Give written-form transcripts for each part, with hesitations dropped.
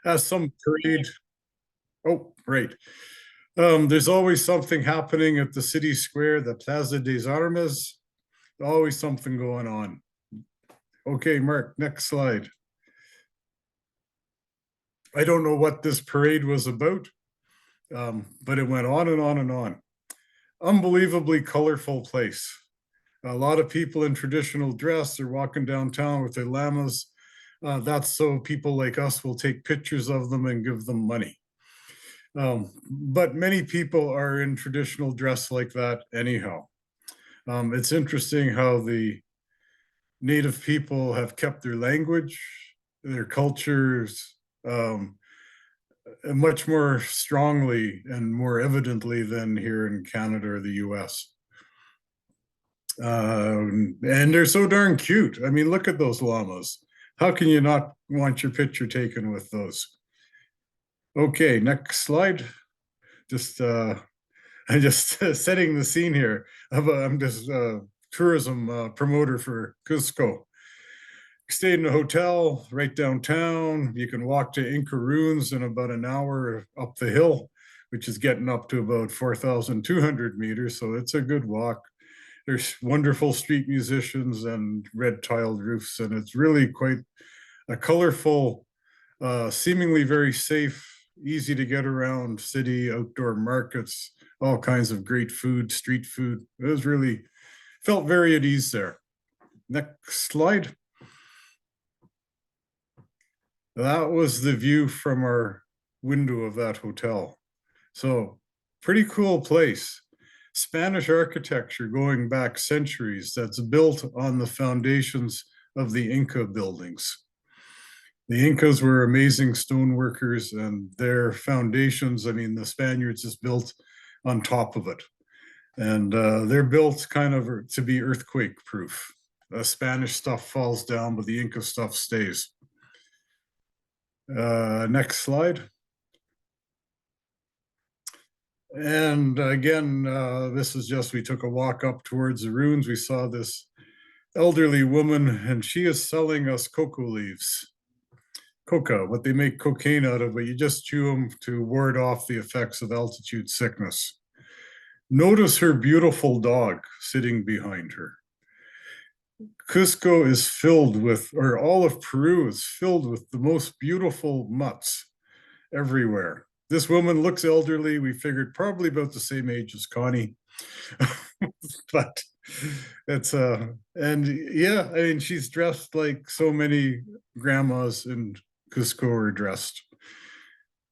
As some parade. Oh, right. There's always something happening at the city square, the Plaza des Armas. Always something going on. Okay, Mark, next slide. I don't know what this parade was about, but it went on and on and on. Unbelievably colorful place. A lot of people in traditional dress are walking downtown with their llamas. That's so people like us will take pictures of them and give them money. But many people are in traditional dress like that anyhow. It's interesting how the native people have kept their language, their cultures, much more strongly and more evidently than here in Canada or the US. And they're so darn cute. I mean, look at those llamas. How can you not want your picture taken with those? Okay, next slide. Just I'm just setting the scene here. I'm just a tourism promoter for Cusco. Stayed in a hotel right downtown. You can walk to Inca ruins in about an hour up the hill, which is getting up to about 4,200 meters. So it's a good walk. There's wonderful street musicians and red tiled roofs, and it's really quite a colorful, seemingly very safe, easy to get around city, outdoor markets, all kinds of great food, street food. It was really, felt very at ease there. Next slide. That was the view from our window of that hotel. So pretty cool place. Spanish architecture going back centuries that's built on the foundations of the Inca buildings. The Incas were amazing stone workers, and their foundations, I mean, the Spaniards just built on top of it. And they're built kind of to be earthquake proof. The Spanish stuff falls down, but the Inca stuff stays. Next slide. And again, this is just, we took a walk up towards the ruins. We saw this elderly woman, and she is selling us cocoa leaves. Coca, what they make cocaine out of, but you just chew them to ward off the effects of altitude sickness. Notice her beautiful dog sitting behind her. Cusco is filled with, or all of Peru is filled with the most beautiful mutts everywhere. This woman looks elderly. We figured probably about the same age as Connie. But it's and yeah, I mean, she's dressed like so many grandmas in Cusco are dressed.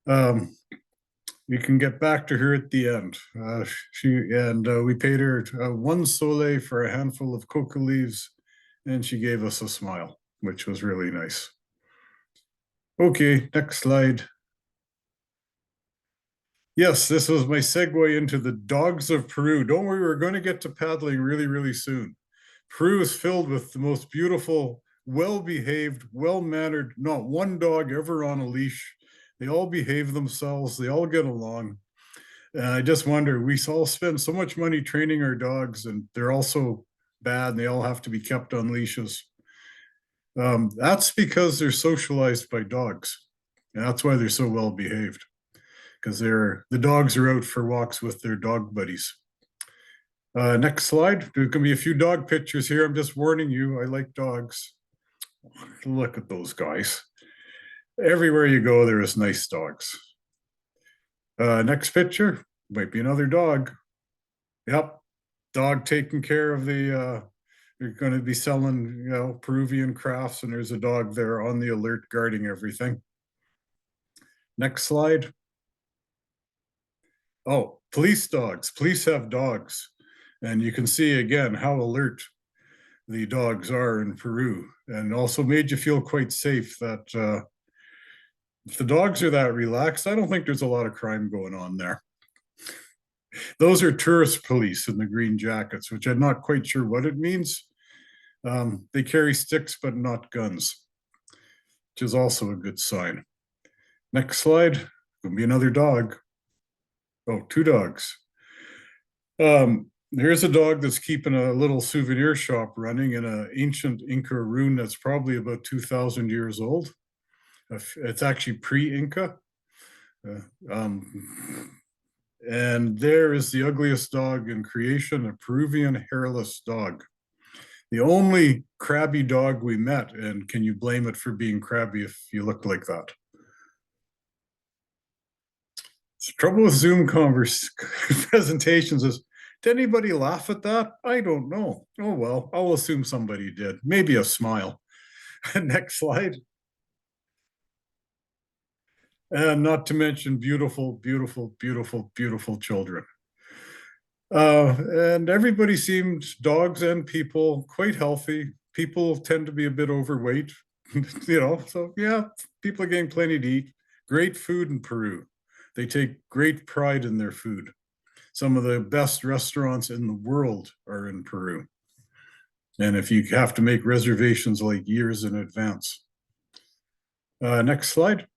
We can get back to her at the end. We paid her 1 solé for a handful of coca leaves, and she gave us a smile, which was really nice. Okay, next slide. Yes, this was my segue into the dogs of Peru. Don't worry, we're going to get to paddling really, really soon. Peru is filled with the most beautiful, well-behaved, well-mannered, not one dog ever on a leash. They all behave themselves. They all get along. And I just wonder, we all spend so much money training our dogs, and they're also bad, and they all have to be kept on leashes. That's because they're socialized by dogs. And that's why they're so well behaved, because the dogs are out for walks with their dog buddies. Next slide. There's going to be a few dog pictures here. I'm just warning you, I like dogs. Look at those guys. Everywhere you go, there is nice dogs. Next picture, might be another dog. Yep, dog taking care of the, they're going to be selling, Peruvian crafts, and there's a dog there on the alert guarding everything. Next slide. Oh, police dogs. Police have dogs. And you can see again how alert the dogs are in Peru, and also made you feel quite safe that if the dogs are that relaxed, I don't think there's a lot of crime going on there. Those are tourist police in the green jackets, which I'm not quite sure what it means. They carry sticks, but not guns, which is also a good sign. Next slide. Gonna be another dog. Oh, two dogs. Here's a dog that's keeping a little souvenir shop running in an ancient Inca ruin that's probably about 2,000 years old. It's actually pre-Inca. Uh, um, and there is the ugliest dog in creation, a Peruvian hairless dog. The only crabby dog we met, and can you blame it for being crabby if you look like that? The trouble with Zoom presentations is, did anybody laugh at that? I don't know. Oh well, I'll assume somebody did. Maybe a smile. Next slide. And not to mention beautiful, beautiful, beautiful, beautiful children. And everybody seemed, dogs and people, quite healthy. People tend to be a bit overweight, so yeah, people are getting plenty to eat. Great food in Peru. They take great pride in their food. Some of the best restaurants in the world are in Peru. And if you have to make reservations like years in advance. Next slide.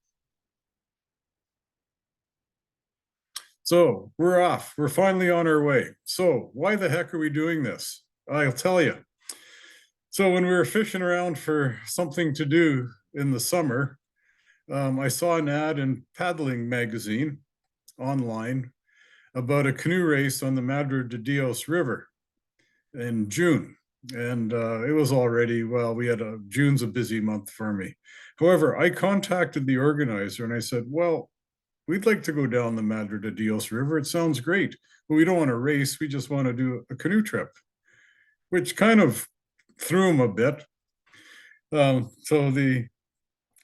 So we're off. We're finally on our way. So why the heck are we doing this? I'll tell you. So when we were fishing around for something to do in the summer, I saw an ad in Paddling magazine online about a canoe race on the Madre De Dios River in June. And it was already, well, June's a busy month for me. However, I contacted the organizer and I said, well, we'd like to go down the Madre de Dios River. It sounds great, but we don't want to race. We just want to do a canoe trip, which kind of threw him a bit. So there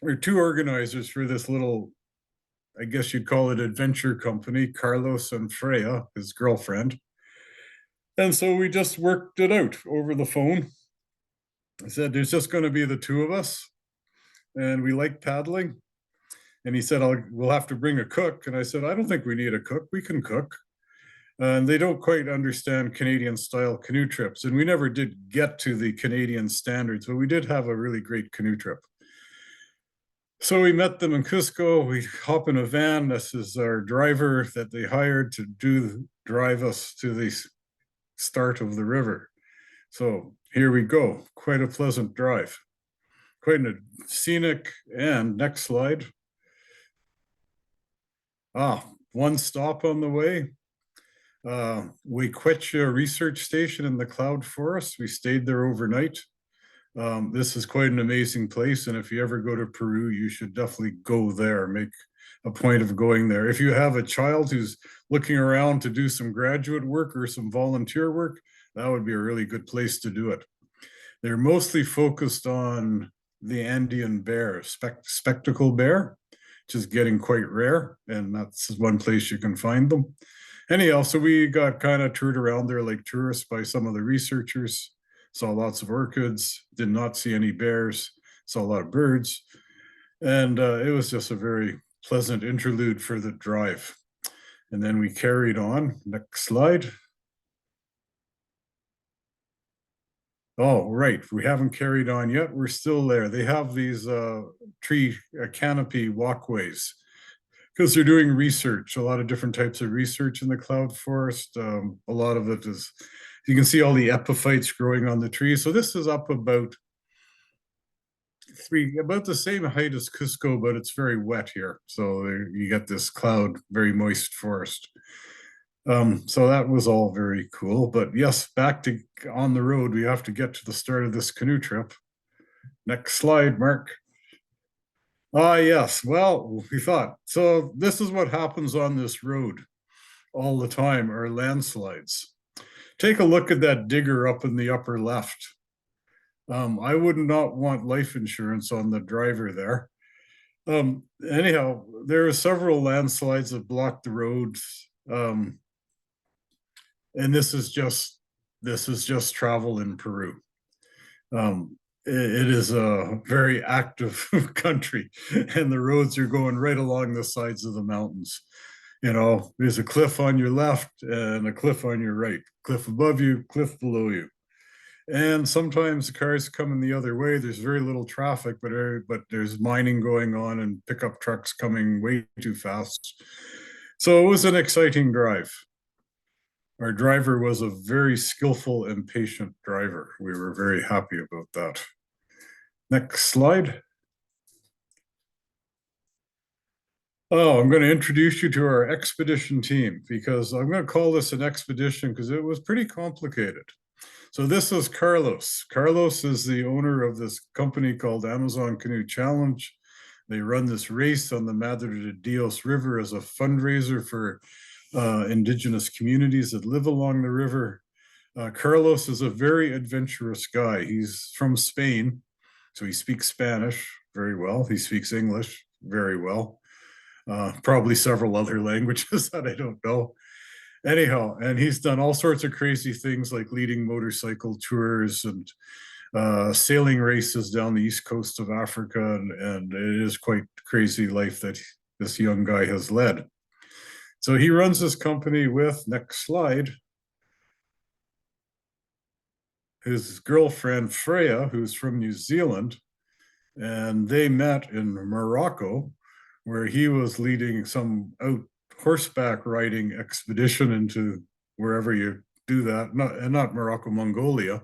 were two organizers for this little, I guess you'd call it adventure company, Carlos and Freya, his girlfriend. And so we just worked it out over the phone. I said, there's just going to be the two of us, and we like paddling. And he said, we'll have to bring a cook. And I said, I don't think we need a cook. We can cook. And they don't quite understand Canadian style canoe trips. And we never did get to the Canadian standards, but we did have a really great canoe trip. So we met them in Cusco. We hop in a van. This is our driver that they hired to drive us to the start of the river. So here we go. Quite a pleasant drive. Quite a scenic. And next slide. One stop on the way. Wequecha Research Station in the Cloud Forest. We stayed there overnight. This is quite an amazing place, and if you ever go to Peru, you should definitely go there. Make a point of going there. If you have a child who's looking around to do some graduate work or some volunteer work, that would be a really good place to do it. They're mostly focused on the Andean bear, spectacle bear, which is getting quite rare, and that's one place you can find them. Anyhow, so we got kind of toured around there like tourists by some of the researchers, saw lots of orchids, did not see any bears, saw a lot of birds, and it was just a very pleasant interlude for the drive. And then we carried on. Next slide. Oh, right. We haven't carried on yet. We're still there. They have these tree canopy walkways because they're doing research, a lot of different types of research in the cloud forest. A lot of it is, you can see all the epiphytes growing on the trees. So this is up about the same height as Cusco, but it's very wet here. So you get this cloud, very moist forest. So that was all very cool. But yes, back to on the road, we have to get to the start of this canoe trip. Next slide, Mark. Yes. Well, we thought. So this is what happens on this road all the time, are landslides. Take a look at that digger up in the upper left. I would not want life insurance on the driver there. Anyhow, there are several landslides that block the roads. And this is just travel in Peru. It is a very active country, and the roads are going right along the sides of the mountains. There's a cliff on your left and a cliff on your right, cliff above you, cliff below you. And sometimes the cars coming the other way. There's very little traffic, but there's mining going on and pickup trucks coming way too fast. So it was an exciting drive. Our driver was a very skillful and patient driver. We were very happy about that. Next slide. Oh, I'm going to introduce you to our expedition team because I'm going to call this an expedition because it was pretty complicated. So this is Carlos. Carlos is the owner of this company called Amazon Canoe Challenge. They run this race on the Madre De Dios River as a fundraiser for indigenous communities that live along the river. Carlos is a very adventurous guy. He's from Spain, so he speaks Spanish very well. He speaks English very well. Probably several other languages that I don't know. Anyhow, and he's done all sorts of crazy things like leading motorcycle tours and sailing races down the east coast of Africa, and it is quite crazy life that this young guy has led. So he runs this company with, next slide, his girlfriend Freya, who's from New Zealand, and they met in Morocco, where he was leading some out horseback riding expedition into wherever you do that, not Morocco, Mongolia.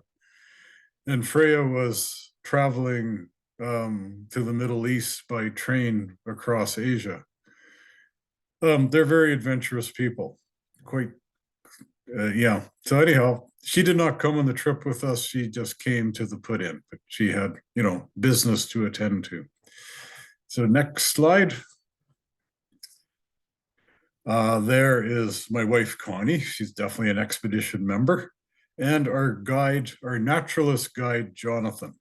And Freya was traveling to the Middle East by train across Asia. They're very adventurous people, quite yeah. So anyhow, she did not come on the trip with us. She just came to the put in, but she had, business to attend to. So next slide. There is my wife, Connie. She's definitely an expedition member. And our guide, our naturalist guide, Jonathan.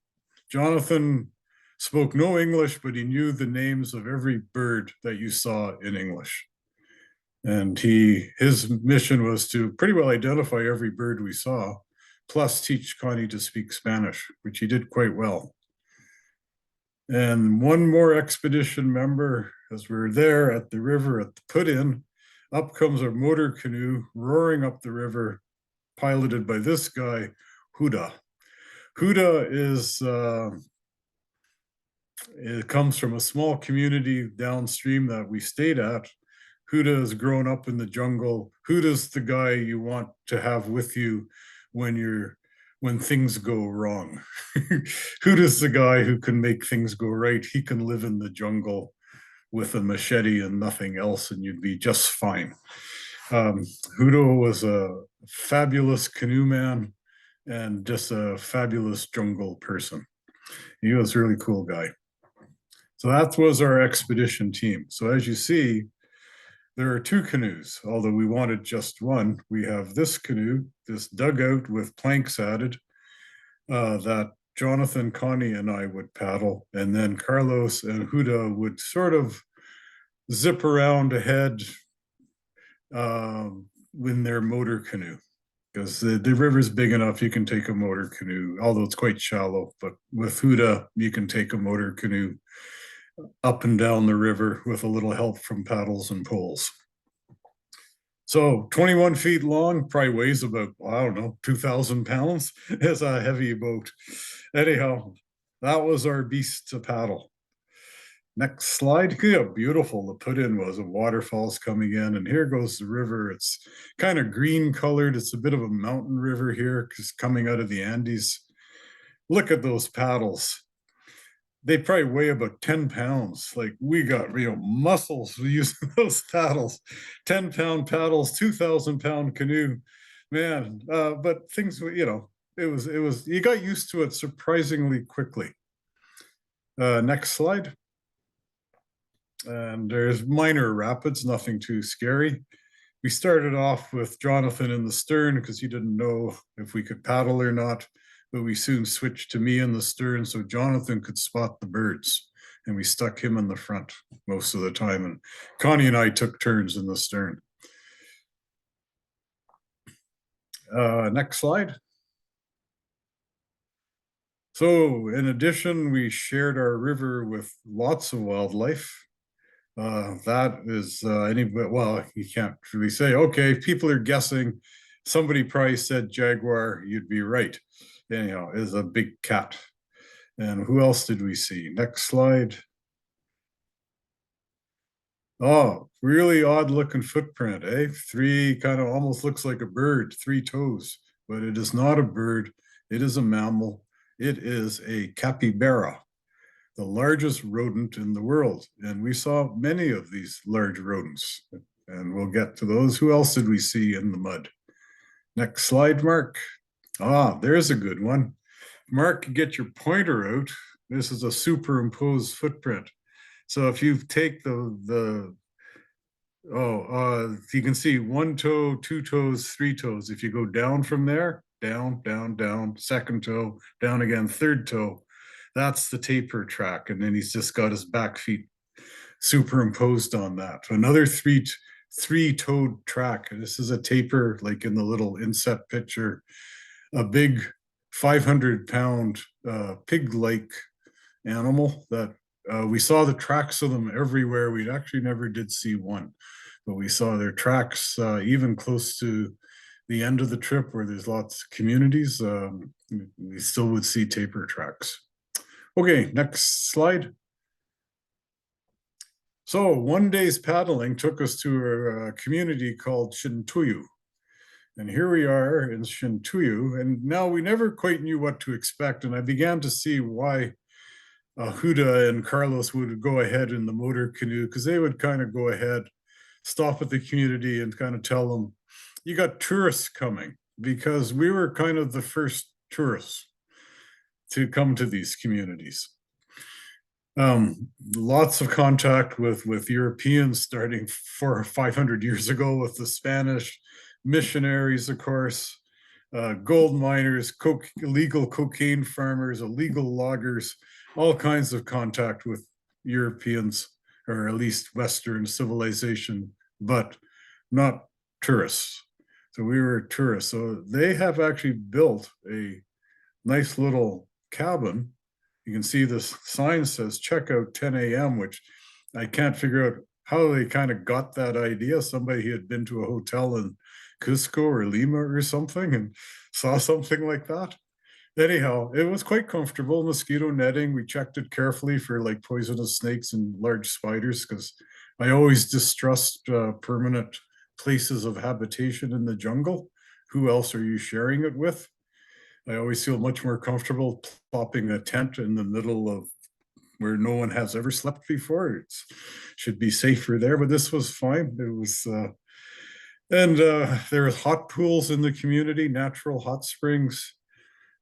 Jonathan spoke no English, but he knew the names of every bird that you saw in English. And his mission was to pretty well identify every bird we saw, plus teach Connie to speak Spanish, which he did quite well. And one more expedition member, as we were there at the river at the put-in, up comes a motor canoe roaring up the river, piloted by this guy, Huda. Huda it comes from a small community downstream that we stayed at. Huda has grown up in the jungle. Huda's the guy you want to have with you when things go wrong. Huda's the guy who can make things go right. He can live in the jungle with a machete and nothing else, and you'd be just fine. Hudo was a fabulous canoe man and just a fabulous jungle person. He was a really cool guy. So that was our expedition team. So as you see, there are two canoes, although we wanted just one. We have this canoe, this dugout with planks added, that Jonathan, Connie, and I would paddle, and then Carlos and Huda would sort of zip around ahead in their motor canoe, because the river's big enough you can take a motor canoe, although it's quite shallow. But with Huda, you can take a motor canoe up and down the river with a little help from paddles and poles. So 21 feet long, probably weighs about, I don't know, 2,000 pounds. It's a heavy boat. Anyhow, that was our beast to paddle. Next slide. Yeah, beautiful the put in was. The waterfalls coming in, and here goes the river. It's kind of green colored. It's a bit of a mountain river here because coming out of the Andes. Look at those paddles. They probably weigh about 10 pounds. Like, we got real muscles using those paddles. 10-pound paddles, 2,000-pound canoe. Man, but things, it was, you got used to it surprisingly quickly. Next slide. And there's minor rapids, nothing too scary. We started off with Jonathan in the stern because he didn't know if we could paddle or not, but we soon switched to me in the stern so Jonathan could spot the birds, and we stuck him in the front most of the time, and Connie and I took turns in the stern. Next slide. So in addition, we shared our river with lots of wildlife. That is well, you can't really say, okay, people are guessing. Somebody probably said jaguar, you'd be right. Anyhow, is a big cat. And who else did we see? Next slide. Oh, really odd looking footprint, eh? Three, kind of almost looks like a bird, 3 toes, but it is not a bird. It is a mammal. It is a capybara. the largest rodent in the world. And we saw many of these large rodents. And we'll get to those. Who else did we see in the mud? Next slide, Mark. Ah, there's a good one. Mark, get your pointer out. This is a superimposed footprint. So if you take you can see one toe, two toes, three toes. If you go down from there, down, down, down, second toe, down again, third toe, that's the taper track. And then he's just got his back feet superimposed on that. Another three-toed track. This is a taper, like in the little inset picture, a big 500-pound pig-like animal that we saw the tracks of them everywhere. We actually never did see one, but we saw their tracks even close to the end of the trip where there's lots of communities. We still would see taper tracks. Okay, next slide. So one day's paddling took us to a community called Shintuyu. And here we are in Shintuyu, and now we never quite knew what to expect. And I began to see why Huda and Carlos would go ahead in the motor canoe, because they would kind of go ahead, stop at the community and kind of tell them, you got tourists coming, because we were kind of the first tourists to come to these communities. Lots of contact with Europeans starting 400 or 500 years ago with the Spanish missionaries, of course, gold miners, illegal cocaine farmers, illegal loggers, all kinds of contact with Europeans, or at least Western civilization, but not tourists. So we were tourists. So they have actually built a nice little cabin. You can see this sign says checkout 10 a.m., which I can't figure out how they kind of got that idea. Somebody had been to a hotel in Cusco or Lima or something and saw something like that. Anyhow, it was quite comfortable. Mosquito netting. We checked it carefully for like poisonous snakes and large spiders, because I always distrust permanent places of habitation in the jungle. Who else are you sharing it with? I always feel much more comfortable plopping a tent in the middle of where no one has ever slept before. It should be safer there, but this was fine. It was, there was hot pools in the community, natural hot springs,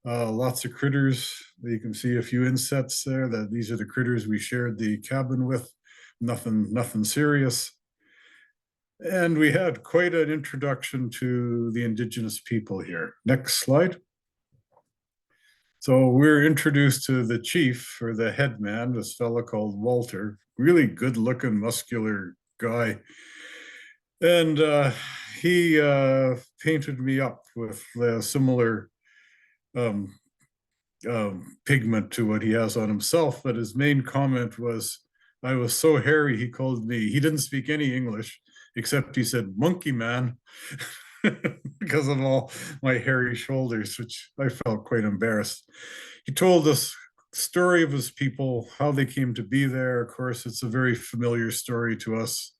lots of critters. You can see a few insects there. That these are the critters we shared the cabin with. Nothing serious. And we had quite an introduction to the indigenous people here. Next slide. So we're introduced to the chief, or the head man, this fellow called Walter, really good looking, muscular guy. And he painted me up with a similar pigment to what he has on himself. But his main comment was, I was so hairy, he called me, he didn't speak any English, except he said, monkey man. Because of all my hairy shoulders, which I felt quite embarrassed. He told us story of his people, how they came to be there. Of course, it's a very familiar story to us,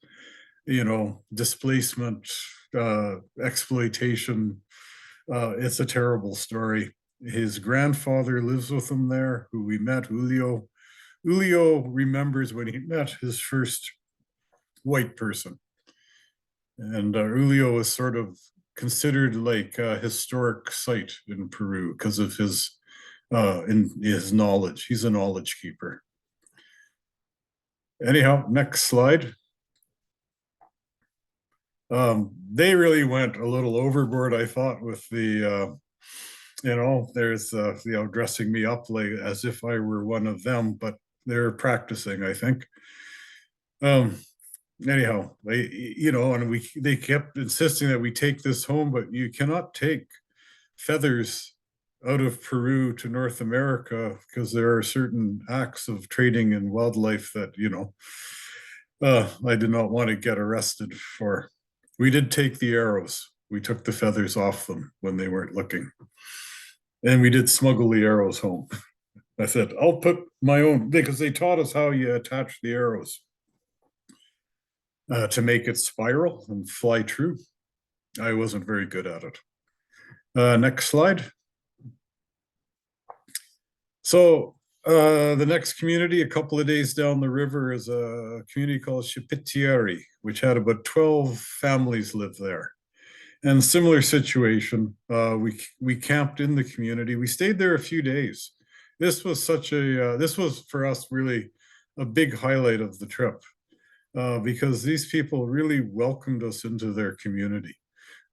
you know, displacement, exploitation. It's a terrible story. His grandfather lives with him there, who we met, Julio. Julio remembers when he met his first white person. And Julio was sort of considered like a historic site in Peru because of his knowledge. He's a knowledge keeper. Anyhow, next slide. They really went a little overboard, I thought, with the there's dressing me up like as if I were one of them, but they're practicing, I think. Anyhow, they kept insisting that we take this home, but you cannot take feathers out of Peru to North America, because there are certain acts of trading in wildlife that I did not want to get arrested for. We did take the arrows. We took the feathers off them when they weren't looking, and we did smuggle the arrows home. I said, I'll put my own, because they taught us how you attach the arrows to make it spiral and fly true. I wasn't very good at it. Next slide. So The next community, a couple of days down the river, is a community called Shipitieri, which had about 12 families live there. And similar situation, we camped in the community. We stayed there a few days. This was for us really a big highlight of the trip, because these people really welcomed us into their community,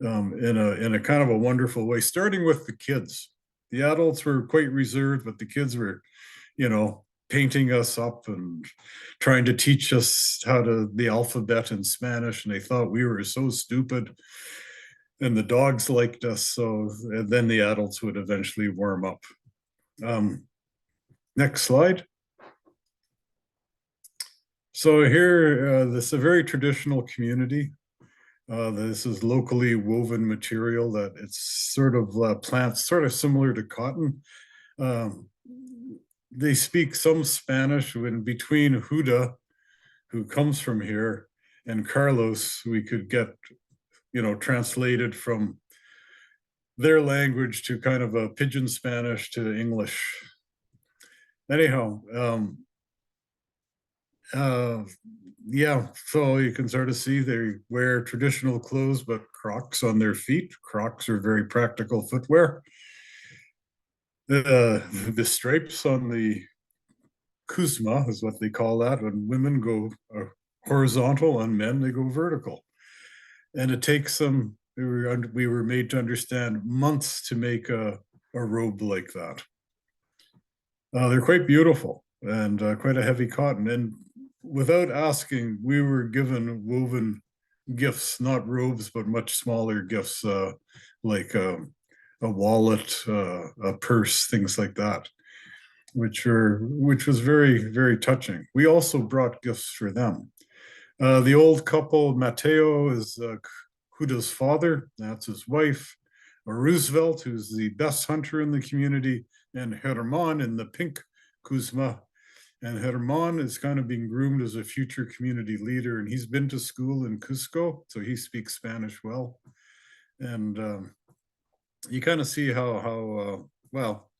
in a kind of a wonderful way. Starting with the kids, the adults were quite reserved, but the kids were, painting us up and trying to teach us how to the alphabet in Spanish, and they thought we were so stupid. And the dogs liked us, so and then the adults would eventually warm up. Um, Next slide. So here, this is a very traditional community. This is locally woven material that it's sort of plants, sort of similar to cotton. Um, they speak some Spanish. When between Huda, who comes from here, and Carlos, we could get, translated from their language to kind of a pidgin Spanish to English. Anyhow, uh, yeah, so you can sort of see they wear traditional clothes, but Crocs on their feet. Crocs are very practical footwear. The stripes on the Kuzma is what they call that. When women go horizontal, on men they go vertical, and it takes them. We were made to understand months to make a robe like that. They're quite beautiful and quite a heavy cotton. And without asking, we were given woven gifts, not robes, but much smaller gifts, like a wallet, a purse, things like that, which was very, very touching. We also brought gifts for them. The old couple, Mateo is Huda's father, that's his wife. Roosevelt, who's the best hunter in the community, and Herman in the pink Kuzma. And Herman is kind of being groomed as a future community leader, and he's been to school in Cusco, so he speaks Spanish well. And you kind of see how well,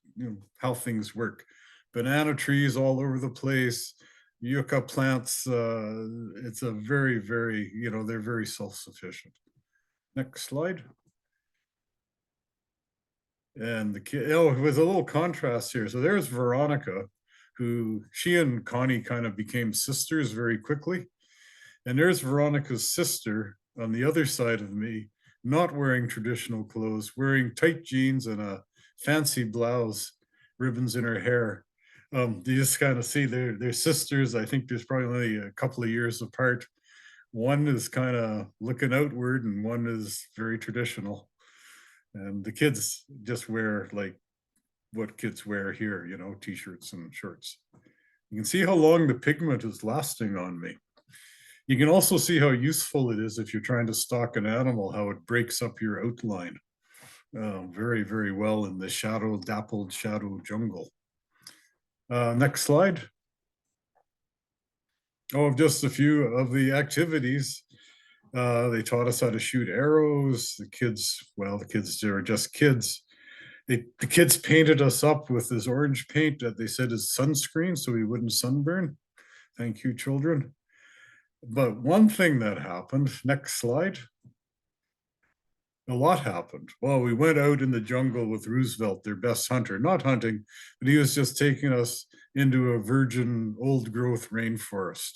how things work. Banana trees all over the place, yucca plants. It's a very, very, they're very self-sufficient. Next slide. And the kid, with a little contrast here. So there's Veronica, who she and Connie kind of became sisters very quickly. And there's Veronica's sister on the other side of me, not wearing traditional clothes, wearing tight jeans and a fancy blouse, ribbons in her hair. You just kind of see they're sisters. I think there's probably only a couple of years apart. One is kind of looking outward, and one is very traditional. And the kids just wear like what kids wear here, t-shirts and shorts. You can see how long the pigment is lasting on me. You can also see how useful it is if you're trying to stalk an animal, how it breaks up your outline very, very well in the dappled shadow jungle. Next slide. Oh, just a few of the activities. They taught us how to shoot arrows. The kids are just kids. The kids painted us up with this orange paint that they said is sunscreen, so we wouldn't sunburn. Thank you, children. But one thing that happened, next slide. A lot happened. Well, we went out in the jungle with Roosevelt, their best hunter, not hunting, but he was just taking us into a virgin old growth rainforest.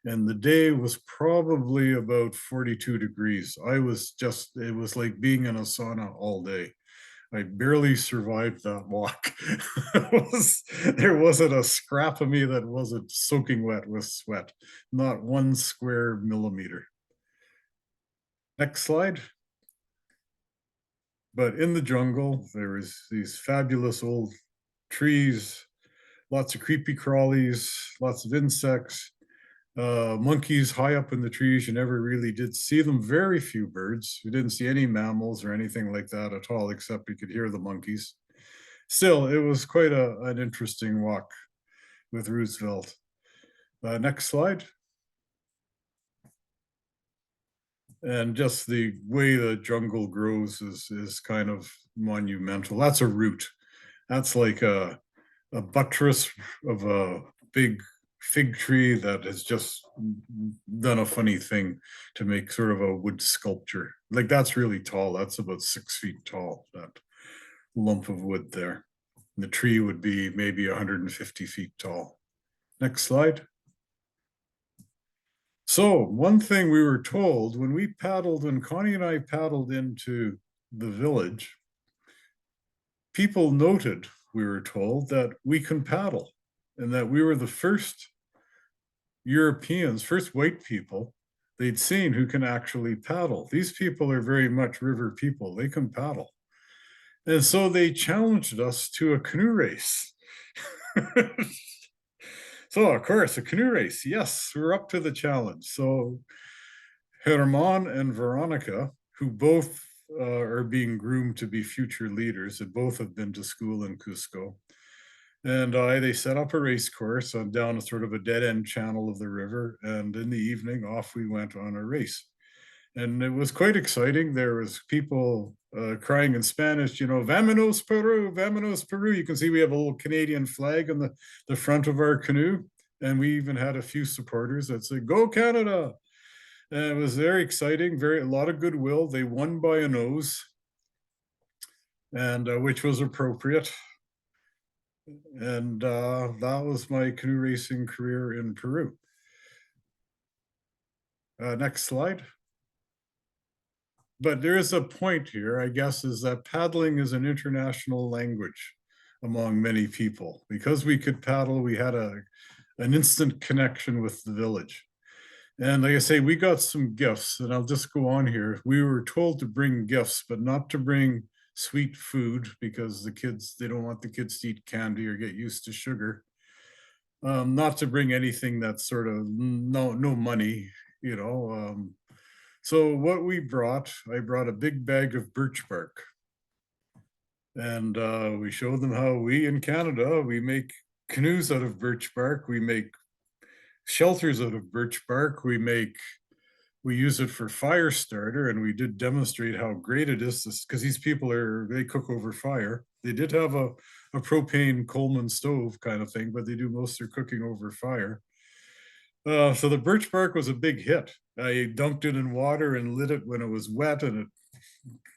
And the day was probably about 42 degrees. It was like being in a sauna all day. I barely survived that walk. There wasn't a scrap of me that wasn't soaking wet with sweat, not one square millimeter. Next slide. But in the jungle, there was these fabulous old trees, lots of creepy crawlies, lots of insects, monkeys high up in the trees. You never really did see them. Very few birds. You didn't see any mammals or anything like that at all, except you could hear the monkeys. Still, it was quite an interesting walk with Roosevelt. Next slide. And just the way the jungle grows is kind of monumental. That's a root. That's like a buttress of a big fig tree that has just done a funny thing to make sort of a wood sculpture. Like that's really tall. That's about 6 feet tall, that lump of wood there. The tree would be maybe 150 feet tall. Next slide. So one thing we were told when we paddled, when Connie and I paddled into the village, people noted, we were told, that we can paddle and that we were the first Europeans, first white people they'd seen who can actually paddle. These people are very much river people. They can paddle. And so they challenged us to a canoe race. So, of course, a canoe race. Yes, we're up to the challenge. So, Herman and Veronica, who both are being groomed to be future leaders, and both have been to school in Cusco, and they set up a race course on down a sort of a dead end channel of the river. And in the evening, off we went on a race. And it was quite exciting. There was people crying in Spanish, you know, "Vámonos Peru, vámonos Peru." You can see we have a little Canadian flag on the front of our canoe. And we even had a few supporters that said, "Go Canada." And it was very exciting, very a lot of goodwill. They won by a nose, and which was appropriate. And that was my canoe racing career in Peru. Next slide. But there is a point here, I guess, is that paddling is an international language among many people. Because we could paddle, we had an instant connection with the village. And like I say, we got some gifts, and I'll just go on here. We were told to bring gifts, but not to bring sweet food because the kids, they don't want the kids to eat candy or get used to sugar. Not to bring anything that's sort of no money, you know. So what we brought, I brought a big bag of birch bark, and we showed them how we in Canada we make canoes out of birch bark. We make shelters out of birch bark. We use it for fire starter, and we did demonstrate how great it is because these people they cook over fire. They did have a propane Coleman stove kind of thing, but they do most of their cooking over fire. So the birch bark was a big hit. I dunked it in water and lit it when it was wet, and it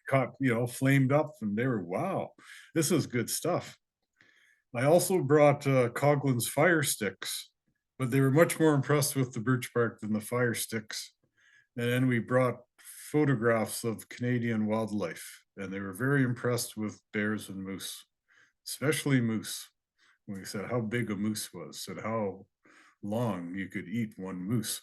caught, you know, flamed up, and they were, wow, this is good stuff. I also brought Coughlin's fire sticks, but they were much more impressed with the birch bark than the fire sticks. And then we brought photographs of Canadian wildlife, and they were very impressed with bears and moose, especially moose. We said how big a moose was and how long you could eat one moose.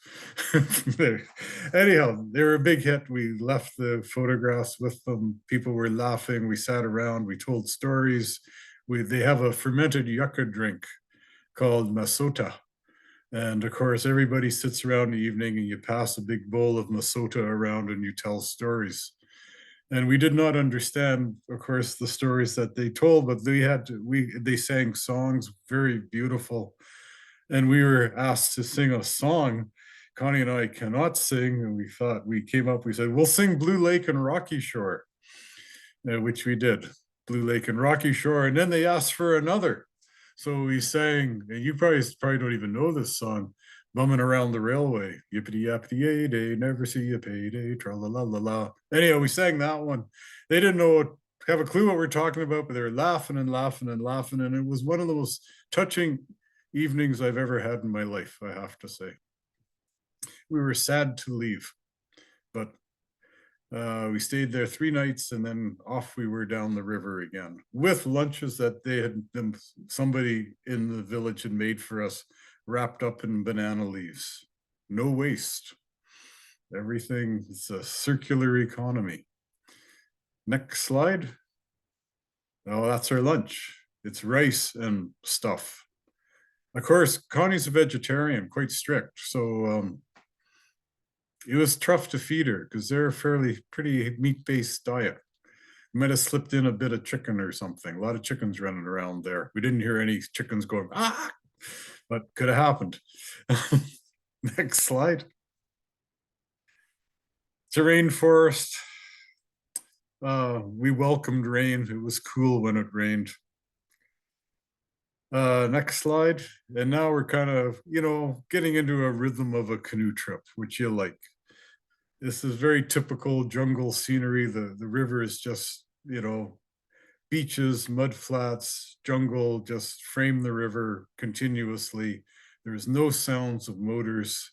Anyhow, they were a big hit. We left the photographs with them. People were laughing. We sat around. We told stories. They have a fermented yucca drink called masota. And of course, everybody sits around in the evening and you pass a big bowl of masota around and you tell stories. And we did not understand, of course, the stories that they told, but they sang songs, very beautiful. And we were asked to sing a song. Connie and I cannot sing, and we came up, we said, we'll sing Blue Lake and Rocky Shore, which we did, Blue Lake and Rocky Shore. And then they asked for another. So we sang, and you probably don't even know this song, Bumming Around the Railway, yippity yappity yay day, never see a payday, tra la la la la. Anyhow, we sang that one. They didn't have a clue what we're talking about, but they were laughing and laughing and laughing. And it was one of the most touching evenings I've ever had in my life, I have to say. We were sad to leave, but we stayed there 3 nights, and then off we were down the river again with lunches that somebody in the village had made for us, wrapped up in banana leaves. No waste. Everything is a circular economy. Next slide. Oh, that's our lunch. It's rice and stuff. Of course, Connie's a vegetarian, quite strict. So it was tough to feed her because they're a pretty meat-based diet. We might have slipped in a bit of chicken or something. A lot of chickens running around there. We didn't hear any chickens going, ah, but could have happened. Next slide. It's a rainforest. We welcomed rain. It was cool when it rained. Next slide. And now we're kind of, getting into a rhythm of a canoe trip, which you like. This is very typical jungle scenery. The river is just, beaches, mud flats, jungle, just frame the river continuously. There's no sounds of motors.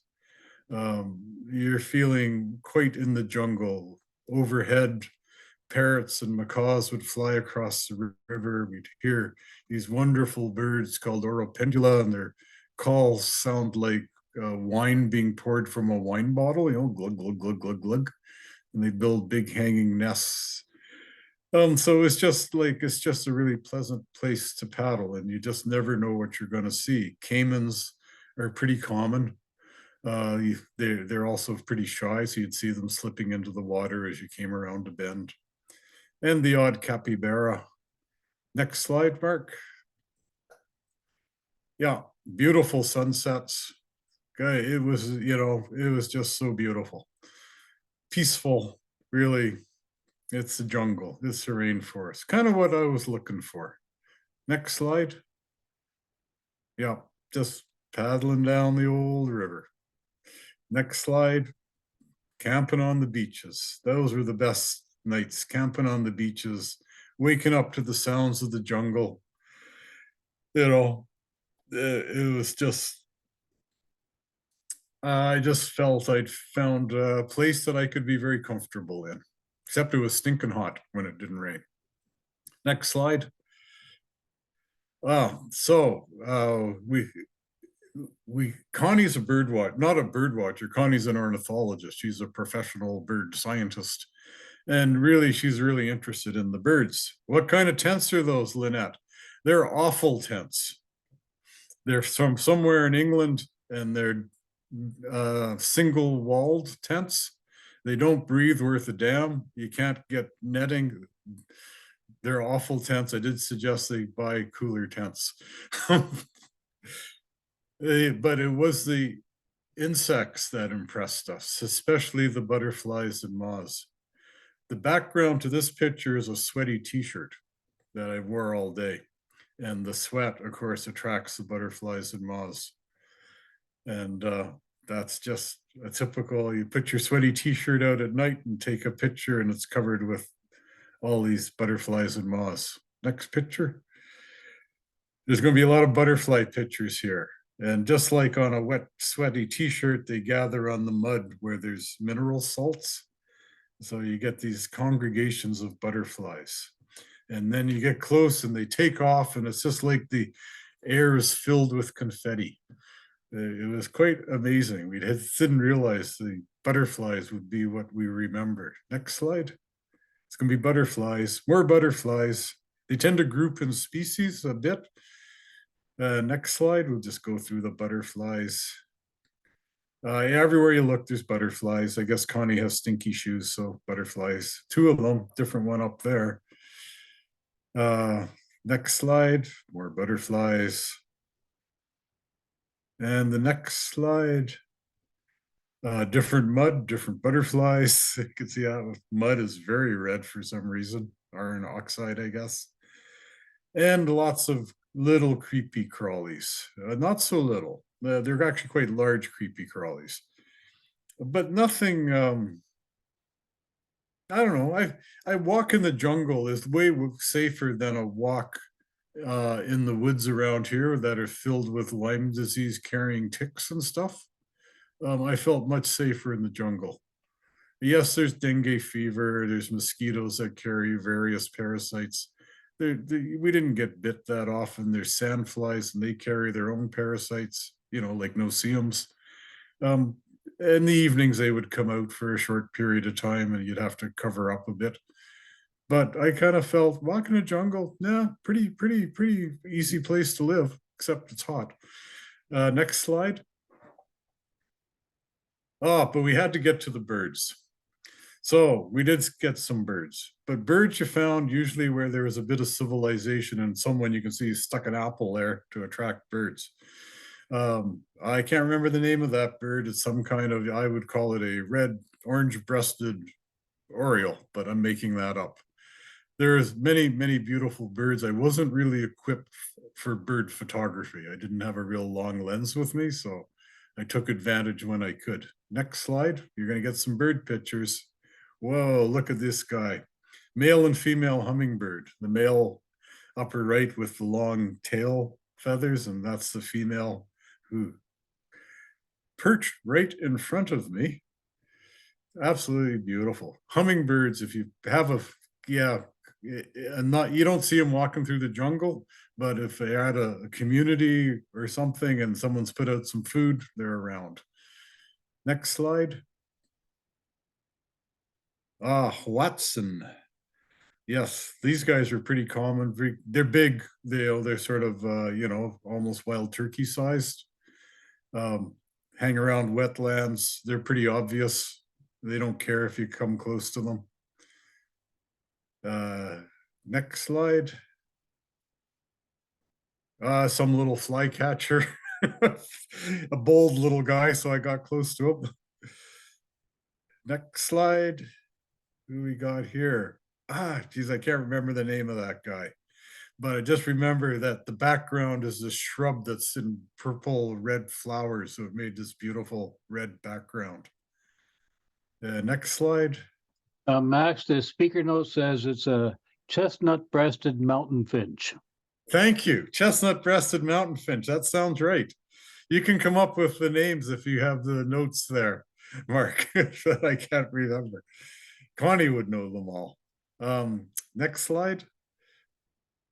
You're feeling quite in the jungle. Overhead, parrots and macaws would fly across the river. We'd hear these wonderful birds called oropendula, and their calls sound like wine being poured from a wine bottle, glug, glug, glug, glug, glug. And they build big hanging nests. So it's just a really pleasant place to paddle, and you just never know what you're going to see. Caimans are pretty common. They're also pretty shy, so you'd see them slipping into the water as you came around a bend, and the odd capybara. Next slide, Mark. Yeah, beautiful sunsets. It was just so beautiful, peaceful. Really, it's the jungle. It's the rainforest. Kind of what I was looking for. Next slide. Yeah, just paddling down the old river. Next slide. Camping on the beaches. Those were the best nights, camping on the beaches, waking up to the sounds of the jungle. It was just, I just felt I'd found a place that I could be very comfortable in, except it was stinking hot when it didn't rain. Next slide. We Connie's a bird watcher, not a bird watcher. Connie's an ornithologist. She's a professional bird scientist. And really, she's really interested in the birds. What kind of tents are those, Lynette? They're awful tents. They're from somewhere in England, and they're single walled tents. They don't breathe worth a damn. You can't get netting. They're awful tents. I did suggest they buy cooler tents. But it was the insects that impressed us, especially the butterflies and moths. The background to this picture is a sweaty t-shirt that I wore all day. And the sweat, of course, attracts the butterflies and moths. And that's just a typical, you put your sweaty t-shirt out at night and take a picture, and it's covered with all these butterflies and moths. Next picture. There's going to be a lot of butterfly pictures here. And just like on a wet, sweaty t-shirt, they gather on the mud where there's mineral salts. So you get these congregations of butterflies. And then you get close and they take off, and it's just like the air is filled with confetti. It was quite amazing. Didn't realize the butterflies would be what we remember. Next slide. It's going to be butterflies, more butterflies. They tend to group in species a bit. Next slide, we'll just go through the butterflies. Everywhere you look, there's butterflies. I guess Connie has stinky shoes, so butterflies. Two of them, different one up there. Next slide, more butterflies. And the next slide, different mud, different butterflies. You can see how mud is very red for some reason, iron oxide, I guess. And lots of little creepy crawlies, not so little. They're actually quite large creepy crawlies, but nothing. I don't know. I walk in the jungle is way safer than a walk in the woods around here that are filled with Lyme disease carrying ticks and stuff. I felt much safer in the jungle. Yes, there's dengue fever. There's mosquitoes that carry various parasites. We didn't get bit that often. There's sandflies, and they carry their own parasites, like no-see-ums. In the evenings, they would come out for a short period of time, and you'd have to cover up a bit. But I kind of felt walking a jungle, yeah, pretty easy place to live, except it's hot. Next slide. Oh, but we had to get to the birds. So we did get some birds, but birds you found usually where there was a bit of civilization and someone you can see stuck an apple there to attract birds. I can't remember the name of that bird. It's some kind of, I would call it a red, orange breasted oriole, but I'm making that up. There's many, many beautiful birds. I wasn't really equipped for bird photography. I didn't have a real long lens with me, so I took advantage when I could. Next slide. You're going to get some bird pictures. Whoa, look at this guy. Male and female hummingbird. The male upper right with the long tail feathers, and that's the female who perched right in front of me. Absolutely beautiful. Hummingbirds, if you have a, yeah, and not, you don't see them walking through the jungle, but if they're at a community or something and someone's put out some food, they're around. Next slide. Ah, Watson. Yes, these guys are pretty common. They're big. They're sort of almost wild turkey sized. Um, hang around wetlands. They're pretty obvious. They don't care if you come close to them. Next slide. Some little flycatcher, a bold little guy, so I got close to him. Next slide. Who we got here? Geez, I can't remember the name of that guy, but I just remember that the background is a shrub that's in purple red flowers, so it made this beautiful red background. Next slide. Max, the speaker note says it's a chestnut-breasted mountain finch. Thank you. Chestnut-breasted mountain finch. That sounds right. You can come up with the names if you have the notes there, Mark, that I can't remember. Connie would know them all. Next slide.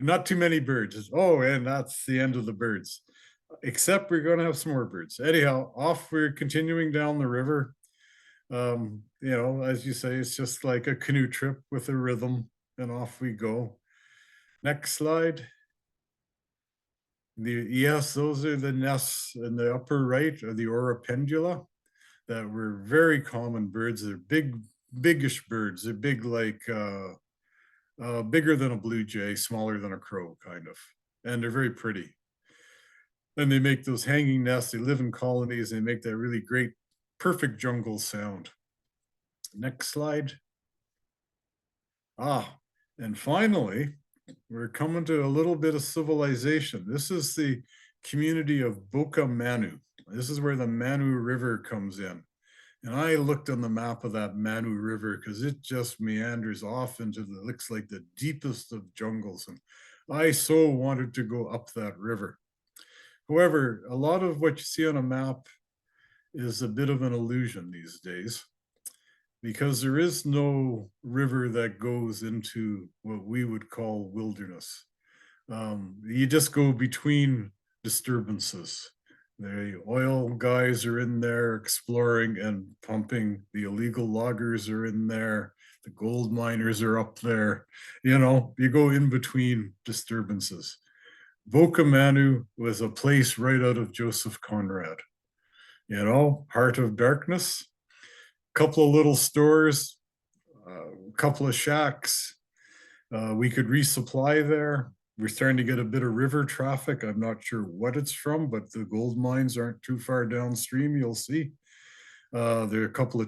Not too many birds. Oh, and that's the end of the birds. Except we're going to have some more birds. Anyhow, off we're continuing down the river. As you say, it's just like a canoe trip with a rhythm, and off we go. Next slide. Yes, those are the nests in the upper right, or the oripendula, that were very common birds. They're big, biggish birds. They're big, like bigger than a blue jay, smaller than a crow, kind of, and they're very pretty. And they make those hanging nests. They live in colonies. They make that really great, perfect jungle sound. Next slide. And finally, we're coming to a little bit of civilization. This is the community of Boca Manu. This is where the Manu River comes in. And I looked on the map of that Manu River because it just meanders off into looks like the deepest of jungles. And I so wanted to go up that river. However, a lot of what you see on a map is a bit of an illusion these days, because there is no river that goes into what we would call wilderness. You just go between disturbances. The oil guys are in there exploring and pumping. The illegal loggers are in there. The gold miners are up there. You go in between disturbances. Boca Manu was a place right out of Joseph Conrad. Heart of darkness, couple of little stores, a couple of shacks. We could resupply there. We're starting to get a bit of river traffic. I'm not sure what it's from, but the gold mines aren't too far downstream, you'll see. There are a couple of